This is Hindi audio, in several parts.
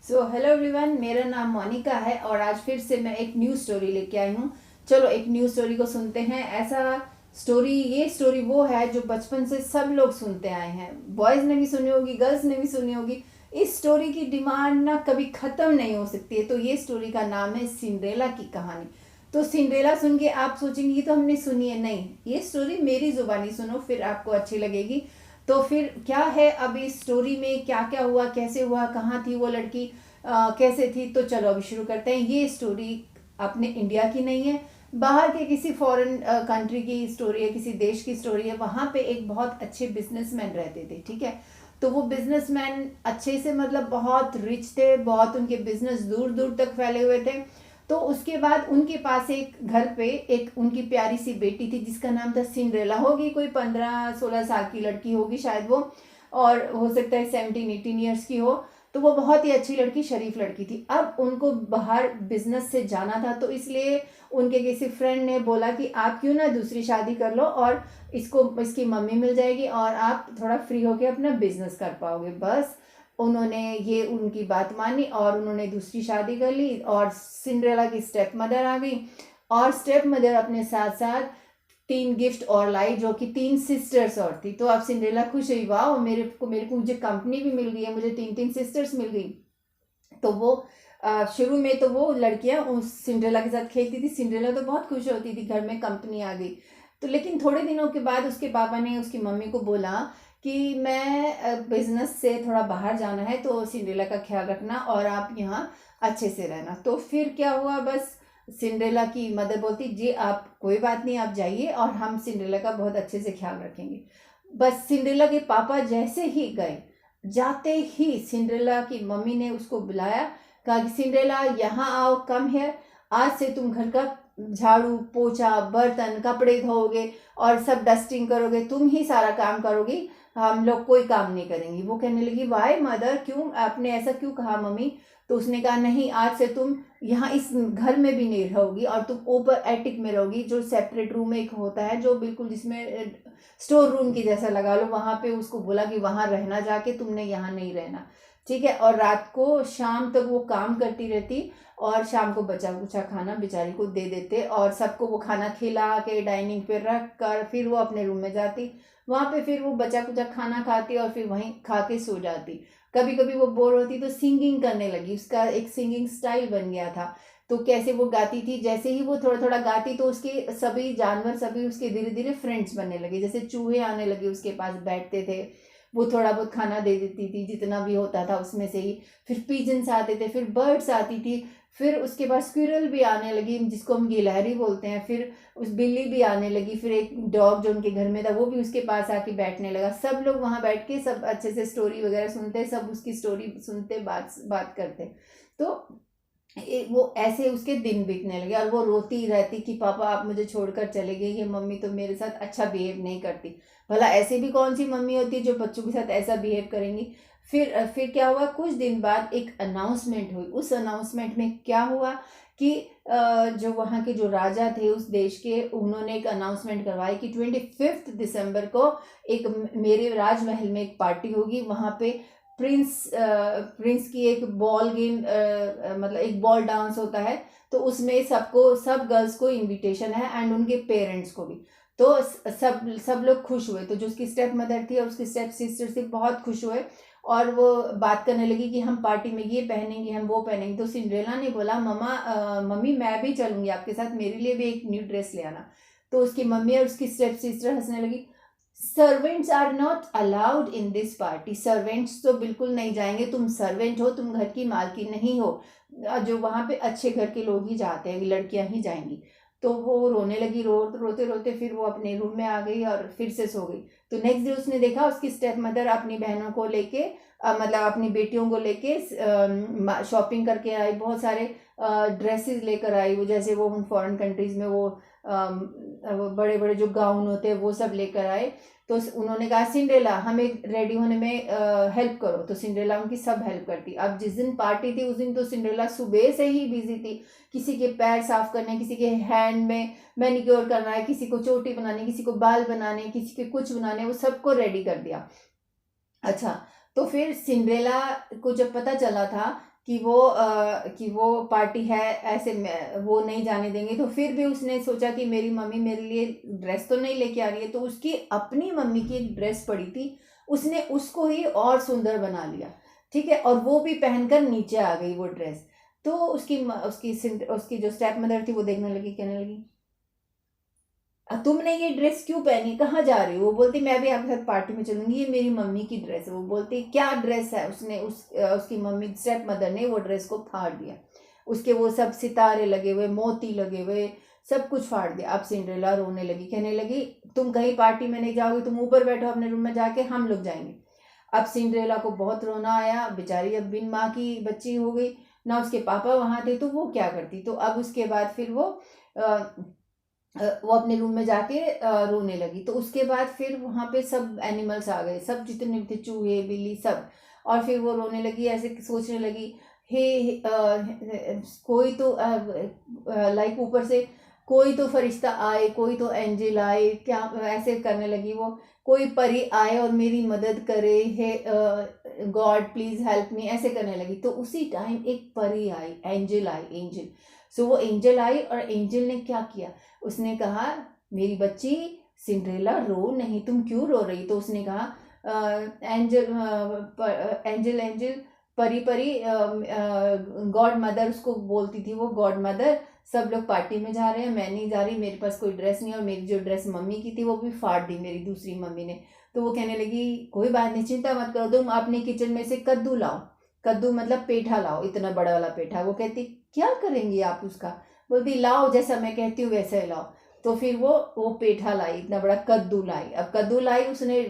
हेलो एवरीवन, मेरा नाम मोनिका है और आज फिर से मैं एक न्यू स्टोरी लेके आई हूँ। चलो एक न्यू स्टोरी को सुनते हैं। ये स्टोरी वो है जो बचपन से सब लोग सुनते आए हैं। बॉयज़ ने भी सुनी होगी, गर्ल्स ने भी सुनी होगी। इस स्टोरी की डिमांड ना कभी ख़त्म नहीं हो सकती है। तो ये स्टोरी का नाम है सिंड्रेला की कहानी। तो सिंड्रेला सुन के आप सोचेंगे ये तो हमने सुनी है। नहीं, ये स्टोरी मेरी ज़ुबानी सुनो, फिर आपको अच्छी लगेगी। तो फिर क्या है, अब इस स्टोरी में क्या क्या हुआ, कैसे हुआ, कहाँ थी वो लड़की, कैसे थी। तो चलो अभी शुरू करते हैं। ये स्टोरी अपने इंडिया की नहीं है, बाहर के किसी फॉरेन कंट्री की स्टोरी है, किसी देश की स्टोरी है। वहाँ पे एक बहुत अच्छे बिजनेसमैन रहते थे, ठीक है। तो वो बिजनेसमैन अच्छे से, मतलब बहुत रिच थे, बहुत उनके बिजनेस दूर दूर तक फैले हुए थे। तो उसके बाद उनके पास एक घर पे एक उनकी प्यारी सी बेटी थी जिसका नाम था सिंड्रेला। होगी कोई 15-16 साल की लड़की होगी शायद वो, और हो सकता है 17-18 ईयर्स की हो। तो वो बहुत ही अच्छी लड़की, शरीफ लड़की थी। अब उनको बाहर बिजनेस से जाना था, तो इसलिए उनके किसी फ्रेंड ने बोला कि आप क्यों ना दूसरी शादी कर लो और इसकी मम्मी मिल जाएगी और आप थोड़ा फ्री होके अपना बिजनेस कर पाओगे। बस उन्होंने ये उनकी बात मानी और उन्होंने दूसरी शादी कर ली और सिंड्रेला की स्टेप मदर आ गई। और स्टेप मदर अपने साथ साथ 3 गिफ्ट और लाई, जो कि 3 सिस्टर्स और थी। तो अब सिंड्रेला खुश हुई, वाह मेरे को मुझे कंपनी भी मिल गई है, मुझे 3 3 सिस्टर्स मिल गई। तो वो शुरू में तो वो लड़कियां उस सिंड्रेला के साथ खेलती थी। सिंड्रेला तो बहुत खुश होती थी, घर में कंपनी आ गई। तो लेकिन थोड़े दिनों के बाद उसके पापा ने उसकी मम्मी को बोला कि मैं बिजनेस से थोड़ा बाहर जाना है, तो सिंड्रेला का ख्याल रखना और आप यहाँ अच्छे से रहना। तो फिर क्या हुआ, बस सिंड्रेला की मदर बोलती जी आप कोई बात नहीं, आप जाइए और हम सिंड्रेला का बहुत अच्छे से ख्याल रखेंगे। बस सिंड्रेला के पापा जैसे ही गए, जाते ही सिंड्रेला की मम्मी ने उसको बुलाया, कहा कि सिंड्रेला यहाँ आओ, कम है। आज से तुम घर का झाड़ू पोछा बर्तन कपड़े धोओगे और सब डस्टिंग करोगे, तुम ही सारा काम करोगी, हम लोग कोई काम नहीं करेंगे। वो कहने लगी वाई मदर, क्यों, आपने ऐसा क्यों कहा मम्मी। तो उसने कहा नहीं, आज से तुम यहाँ इस घर में भी नहीं रहोगी और तुम ऊपर एटिक में रहोगी, जो सेपरेट रूम एक होता है, जो बिल्कुल जिसमें स्टोर रूम की जैसा लगा लो, वहाँ पे उसको बोला कि वहाँ रहना जाके, तुमने यहाँ नहीं रहना, ठीक है। और रात को शाम तक वो काम करती रहती और शाम को बचा कुचा खाना बेचारी को दे देते और सबको वो खाना खिला के डाइनिंग पे रख कर फिर वो अपने रूम में जाती। वहाँ पे फिर वो बचा कुचा खाना खाती और फिर वहीं खा के सो जाती। कभी कभी वो बोर होती तो सिंगिंग करने लगी, उसका एक सिंगिंग स्टाइल बन गया था। तो कैसे वो गाती थी, जैसे ही वो थोड़ा थोड़ा गाती तो उसके सभी जानवर सभी उसके धीरे धीरे फ्रेंड्स बनने लगे। जैसे चूहे आने लगे उसके पास, बैठते थे, वो थोड़ा बहुत खाना दे देती थी जितना भी होता था उसमें से ही। फिर पीजन्स आते थे, फिर बर्ड्स आती थी, फिर उसके बाद स्क्विरल भी आने लगी जिसको हम गिलहरी बोलते हैं। फिर उस बिल्ली भी आने लगी, फिर एक डॉग जो उनके घर में था वो भी उसके पास आके बैठने लगा। सब लोग वहाँ बैठ के सब अच्छे से स्टोरी वगैरह सुनते, सब उसकी स्टोरी सुनते, बात बात करते। तो वो ऐसे उसके दिन बीतने लगे और वो रोती रहती कि पापा आप मुझे छोड़कर चले गए, ये मम्मी तो मेरे साथ अच्छा बिहेव नहीं करती। भला ऐसी भी कौन सी मम्मी होती है जो बच्चों के साथ ऐसा बिहेव करेंगी। फिर क्या हुआ, कुछ दिन बाद एक अनाउंसमेंट हुई। उस अनाउंसमेंट में क्या हुआ कि जो वहाँ के जो राजा थे उस देश के, उन्होंने एक अनाउंसमेंट करवाई कि 25 दिसंबर को एक मेरे राजमहल में एक पार्टी होगी। वहाँ पे प्रिंस की एक बॉल गेम, मतलब एक बॉल डांस होता है। तो उसमें सबको, सब गर्ल्स को इनविटेशन है एंड उनके पेरेंट्स को भी। तो सब लोग खुश हुए। तो जो उसकी स्टेप मदर थी और उसकी स्टेप सिस्टर थी बहुत खुश हुए और वो बात करने लगी कि हम पार्टी में ये पहनेंगे, हम वो पहनेंगे। तो सिंड्रेला ने बोला मम्मी मैं भी चलूंगी आपके साथ, मेरे लिए भी एक न्यू ड्रेस ले आना। तो उसकी मम्मी और उसकी स्टेप सिस्टर हंसने लगी। Servants are not allowed in this party, servants तो बिल्कुल नहीं जाएंगे, तुम सर्वेंट हो, तुम घर की मालकिन नहीं हो। जो वहाँ पे अच्छे घर के लोग ही जाते हैं, लड़कियां ही जाएंगी। तो वो रोने लगी, रोते रोते फिर वो अपने रूम में आ गई और फिर से सो गई। तो नेक्स्ट डे उसने देखा उसकी स्टेप मदर अपनी बहनों को लेके, मतलब अपनी बेटियों को लेके शॉपिंग करके आई, बहुत सारे ड्रेसेस लेकर आई। वो जैसे वो उन फॉरेन कंट्रीज में वो बड़े बड़े जो गाउन होते हैं वो सब लेकर आए। तो उन्होंने कहा सिंड्रेला हमें रेडी होने में हेल्प करो। तो सिंड्रेला उनकी सब हेल्प करती। अब जिस दिन पार्टी थी उस दिन तो सिंड्रेला सुबह से ही बिजी थी, किसी के पैर साफ करने, किसी के हैंड में मैनिक्योर करना है, किसी को चोटी बनानी, किसी को बाल बनाने, किसी के कुछ बनाने, वो सबको रेडी कर दिया। अच्छा, तो फिर सिंड्रेला को जब पता चला था कि वो पार्टी है, ऐसे वो नहीं जाने देंगे। तो फिर भी उसने सोचा कि मेरी मम्मी मेरे लिए ड्रेस तो नहीं लेके आ रही है, तो उसकी अपनी मम्मी की एक ड्रेस पड़ी थी, उसने उसको ही और सुंदर बना लिया, ठीक है, और वो भी पहनकर नीचे आ गई वो ड्रेस। तो उसकी जो स्टेप मदर थी वो देखने लगी, कहने लगी तुमने ये ड्रेस क्यों पहनी, कहाँ जा रही हो? वो बोलती मैं भी आपके साथ पार्टी में चलूंगी, ये मेरी मम्मी की ड्रेस है। वो बोलती क्या ड्रेस है? उसकी मम्मी स्टेप मदर ने वो ड्रेस को फाड़ दिया, उसके वो सब सितारे लगे हुए, मोती लगे हुए, सब कुछ फाड़ दिया। अब सिंड्रेला रोने लगी, कहने लगी तुम कहीं पार्टी में नहीं जाओगी, तुम ऊपर बैठो अपने रूम में जाके, हम लोग जाएंगे। अब सिंड्रेला को बहुत रोना आया, बेचारी अब बिन माँ की बच्ची हो गई ना, उसके पापा वहां थे तो वो क्या करती। तो अब उसके बाद फिर वो अपने रूम में जाके रोने लगी। तो उसके बाद फिर वहां पे सब एनिमल्स आ गए, सब जितने भी थे, चूहे बिल्ली सब। और फिर वो रोने लगी, ऐसे सोचने लगी हे कोई तो लाइक ऊपर से कोई तो फरिश्ता आए, कोई तो एंजल आए, क्या ऐसे करने लगी वो, कोई परी आए और मेरी मदद करे, हे गॉड प्लीज हेल्प मी, ऐसे करने लगी। तो उसी टाइम एक परी आई, एंजल। सो वो एंजल आई और एंजल ने क्या किया, उसने कहा मेरी बच्ची सिंड्रेला रो नहीं, तुम क्यों रो रही? तो उसने कहा एंजल परी परी गॉड मदर उसको बोलती थी, वो गॉड मदर सब लोग पार्टी में जा रहे हैं, मैं नहीं जा रही, मेरे पास कोई ड्रेस नहीं, और मेरी जो ड्रेस मम्मी की थी वो भी फाड़ दी मेरी दूसरी मम्मी ने। तो वो कहने लगी कोई बात नहीं, चिंता मत करो, तुम अपने किचन में से कद्दू लाओ, कद्दू मतलब पेठा लाओ, इतना बड़ा वाला पेठा। वो कहती क्या करेंगी आप उसका? बोलती लाओ, जैसा मैं कहती हूँ वैसे लाओ। तो फिर वो पेठा लाई, इतना बड़ा कद्दू लाई। अब कद्दू लाई, उसने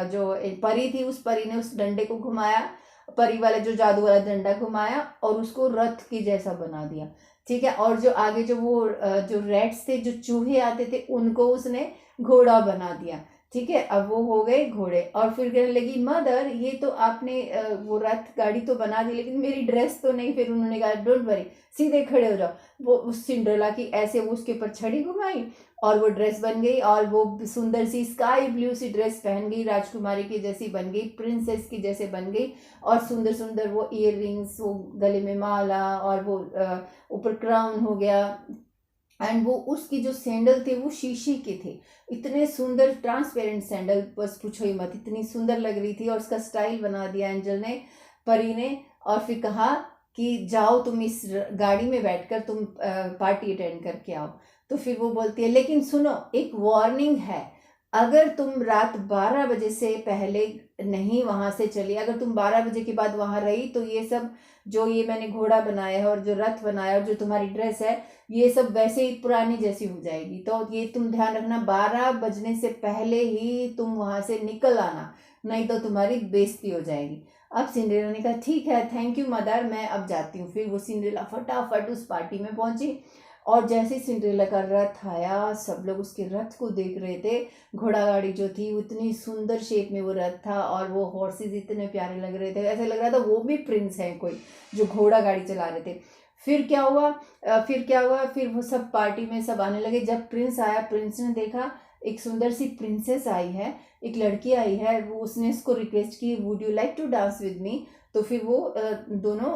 जो परी थी उस परी ने उस डंडे को घुमाया, परी वाले जो जादू वाला डंडा घुमाया और उसको रथ की जैसा बना दिया, ठीक है। और जो आगे जो वो जो रैट्स थे, जो चूहे आते थे, उनको उसने घोड़ा बना दिया, ठीक है। अब वो हो गए घोड़े। और फिर कहने लगी मदर ये तो आपने वो रथ गाड़ी तो बना दी, लेकिन मेरी ड्रेस तो नहीं। फिर उन्होंने कहा डोंट वरी, सीधे खड़े हो जाओ। वो उस सिंड्रेला की ऐसे वो उसके ऊपर छड़ी घुमाई और वो ड्रेस बन गई, और वो सुंदर सी स्काई ब्लू सी ड्रेस पहन गई, राजकुमारी की जैसी बन गई, प्रिंसेस की जैसे बन गई। और सुंदर सुंदर वो ईयर रिंग्स, वो गले में माला, और वो ऊपर क्राउन हो गया। एंड वो उसकी जो सैंडल थे वो शीशे के थे, इतने सुंदर ट्रांसपेरेंट सैंडल, बस पूछो ही मत, इतनी सुंदर लग रही थी। और उसका स्टाइल बना दिया एंजल ने, परी ने। और फिर कहा कि जाओ तुम इस गाड़ी में बैठकर तुम पार्टी अटेंड करके आओ। तो फिर वो बोलती है लेकिन सुनो, एक वार्निंग है, अगर तुम रात 12 बजे से पहले नहीं वहां से चली, अगर तुम 12 बजे के बाद वहां रही, तो ये सब जो ये मैंने घोड़ा बनाया है और जो रथ बनाया और जो तुम्हारी ड्रेस है, ये सब वैसे ही पुरानी जैसी हो जाएगी। तो ये तुम ध्यान रखना, 12 बजने से पहले ही तुम वहां से निकल आना, नहीं तो तुम्हारी बेइज्जती हो जाएगी। अब सिंड्रेला ने कहा ठीक है, थैंक यू मदर, मैं अब जाती हूँ। फिर वो सिंड्रेला फटाफट उस पार्टी में पहुंची। और जैसे सिंड्रेला का रथ आया, सब लोग उसके रथ को देख रहे थे। घोड़ा गाड़ी जो थी उतनी सुंदर शेप में वो रथ था, और वो हॉर्सेस इतने प्यारे लग रहे थे, ऐसे लग रहा था वो भी प्रिंस है कोई, जो घोड़ा गाड़ी चला रहे थे। फिर वो सब पार्टी में सब आने लगे। जब प्रिंस आया, प्रिंस ने देखा एक सुंदर सी प्रिंसेस आई है, एक लड़की आई है, वो उसने इसको रिक्वेस्ट की would you like to dance with me. तो फिर वो दोनों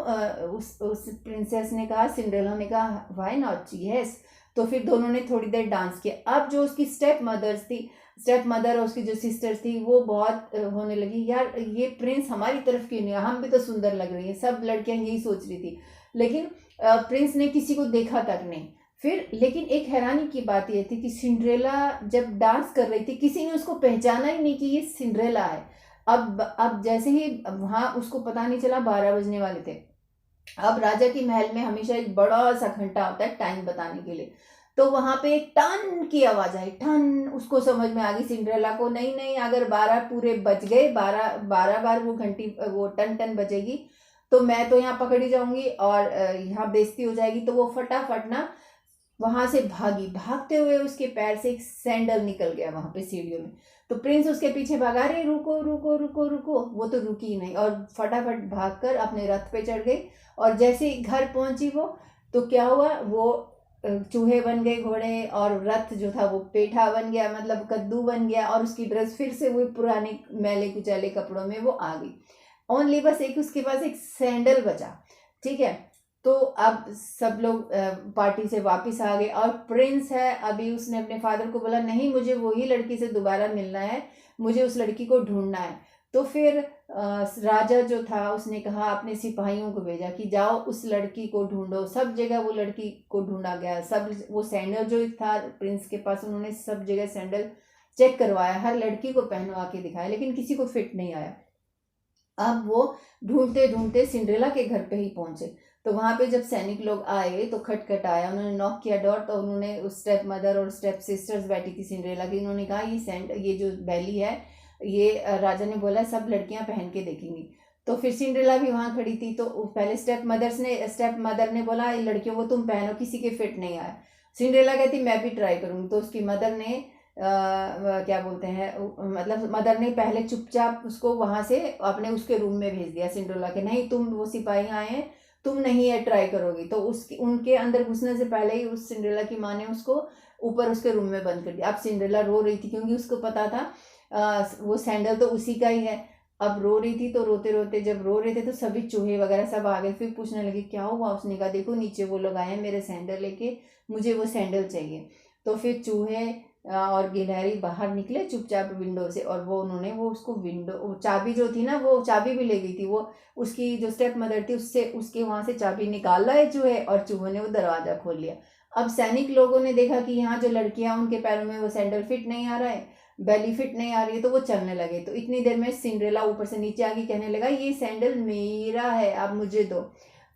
उस प्रिंसेस ने कहा, सिंड्रेला ने कहा व्हाई नॉट, यस। तो फिर दोनों ने थोड़ी देर डांस किया। अब जो उसकी स्टेप मदर और उसकी जो सिस्टर्स थी, वो बहुत होने लगी यार ये प्रिंस हमारी तरफ क्यों नहीं, हम भी तो सुंदर लग रही है, सब लड़कियां यही सोच रही थी। लेकिन प्रिंस ने किसी को देखा तक नहीं। फिर लेकिन एक हैरानी की बात यह थी कि सिंड्रेला जब डांस कर रही थी, किसी ने उसको पहचाना ही नहीं कि ये सिंड्रेला है। अब जैसे ही वहां उसको पता नहीं चला 12 बजने वाले थे। अब राजा की महल में हमेशा एक बड़ा सा घंटा होता है टाइम बताने के लिए। तो वहां पे एक टन की आवाज आई, टन। उसको समझ में आ गई सिंड्रेला को, नहीं नहीं, अगर 12 पूरे बज गए, 12 बार वो घंटी वो टन टन बजेगी, तो मैं तो यहाँ पकड़ी जाऊंगी और यहाँ बेइज्जती हो जाएगी। तो वो फटाफट ना वहां से भागी, भागते हुए उसके पैर से एक सैंडल निकल गया वहां पे सीढ़ियों में। तो प्रिंस उसके पीछे भागा, रे रुको रुको रुको रुको, वो तो रुकी ही नहीं, और फटाफट भागकर अपने रथ पे चढ़ गई। और जैसे ही घर पहुंची वो, तो क्या हुआ, वो चूहे बन गए घोड़े, और रथ जो था वो पेठा बन गया, मतलब कद्दू बन गया, और उसकी ड्रेस फिर से वो पुराने मैले कुचैले कपड़ों में वो आ गई। ओनली बस एक उसके पास एक सैंडल बचा। ठीक है। तो अब सब लोग पार्टी से वापस आ गए और प्रिंस है, अभी उसने अपने फादर को बोला नहीं मुझे वही लड़की से दोबारा मिलना है, मुझे उस लड़की को ढूंढना है। तो फिर राजा जो था उसने कहा अपने सिपाहियों को भेजा कि जाओ उस लड़की को ढूंढो। सब जगह वो लड़की को ढूंढा गया, सब वो सैंडल जो था प्रिंस के पास, उन्होंने सब जगह सैंडल चेक करवाया, हर लड़की को पहनवा के दिखाया, लेकिन किसी को फिट नहीं आया। अब वो ढूंढते ढूंढते सिंड्रेला के घर पे ही पहुंचे। तो वहां पे जब सैनिक लोग आए तो खटखट आया, उन्होंने नॉक किया डोर, तो उन्होंने उस स्टेप मदर और स्टेप सिस्टर्स बैठी थी सिंड्रेला की, उन्होंने कहा ये जो बैली है ये राजा ने बोला सब लड़कियां पहन के देखेंगी। तो फिर सिंड्रेला भी वहां खड़ी थी, तो पहले स्टेप मदर ने बोला लड़कियों को तुम पहनो, किसी के फिट नहीं आया। सिंड्रेला कहती मैं भी ट्राई करूंगी। तो उसकी मदर ने क्या बोलते हैं, मतलब मदर ने पहले चुपचाप उसको वहां से अपने उसके रूम में भेज दिया सिंड्रेला के, नहीं तुम, वो सिपाही आए हैं, तुम नहीं है ट्राई करोगी। तो उसकी उनके अंदर घुसने से पहले ही उस सिंड्रेला की माँ ने उसको ऊपर उसके रूम में बंद कर दिया। अब सिंड्रेला रो रही थी क्योंकि उसको पता था वो सैंडल तो उसी का ही है। अब रो रही थी, तो रोते रोते जब रो रहे थे तो सभी चूहे वगैरह सब आ गए, फिर पूछने लगे क्या हुआ। उसने कहा देखो नीचे वो लोग आए हैं मेरे सैंडल लेके, मुझे वो सैंडल चाहिए। तो फिर चूहे और गिलहरी बाहर निकले चुपचाप विंडो से, और वो उन्होंने वो उसको विंडो चाबी जो थी ना, वो चाबी भी ले गई थी, वो उसकी जो स्टेप मदर थी उससे उसके वहां से चाबी निकाल लाए चूहे, और चूहों ने वो दरवाजा खोल लिया। अब सैनिक लोगों ने देखा कि यहाँ जो लड़कियां उनके पैरों में वो सैंडल फिट नहीं आ रहा है, बेली फिट नहीं आ रही है, तो वो चलने लगे। तो इतनी देर में सिंड्रेला ऊपर से नीचे आके कहने लगा ये सैंडल मेरा है, आप मुझे दो।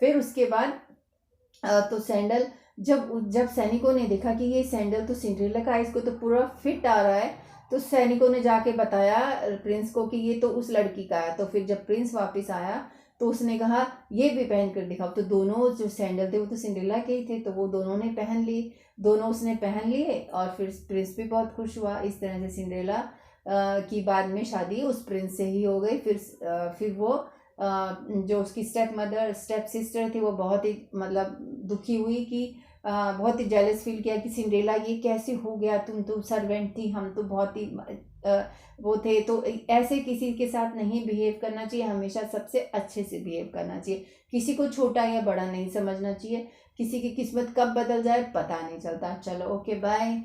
फिर उसके बाद तो सैंडल जब जब सैनिकों ने देखा कि ये सैंडल तो सिंड्रेला का है, इसको तो पूरा फिट आ रहा है, तो सैनिकों ने जाके बताया प्रिंस को कि ये तो उस लड़की का है। तो फिर जब प्रिंस वापस आया तो उसने कहा ये भी पहन कर दिखाओ। तो दोनों जो सैंडल थे वो तो सिंड्रेला के ही थे, तो वो दोनों ने पहन लिए, दोनों उसने पहन लिए, और फिर प्रिंस भी बहुत खुश हुआ। इस तरह से सिंड्रेला की बाद में शादी उस प्रिंस से ही हो गई। फिर वो जो उसकी स्टेप सिस्टर थी वो बहुत ही मतलब दुखी हुई कि बहुत ही जेलस फील किया कि सिंड्रेला ये कैसे हो गया, तुम तो सर्वेंट थी, हम तो बहुत ही वो थे। तो ऐसे किसी के साथ नहीं बिहेव करना चाहिए, हमेशा सबसे अच्छे से बिहेव करना चाहिए, किसी को छोटा या बड़ा नहीं समझना चाहिए, किसी की किस्मत कब बदल जाए पता नहीं चलता। चलो ओके बाय।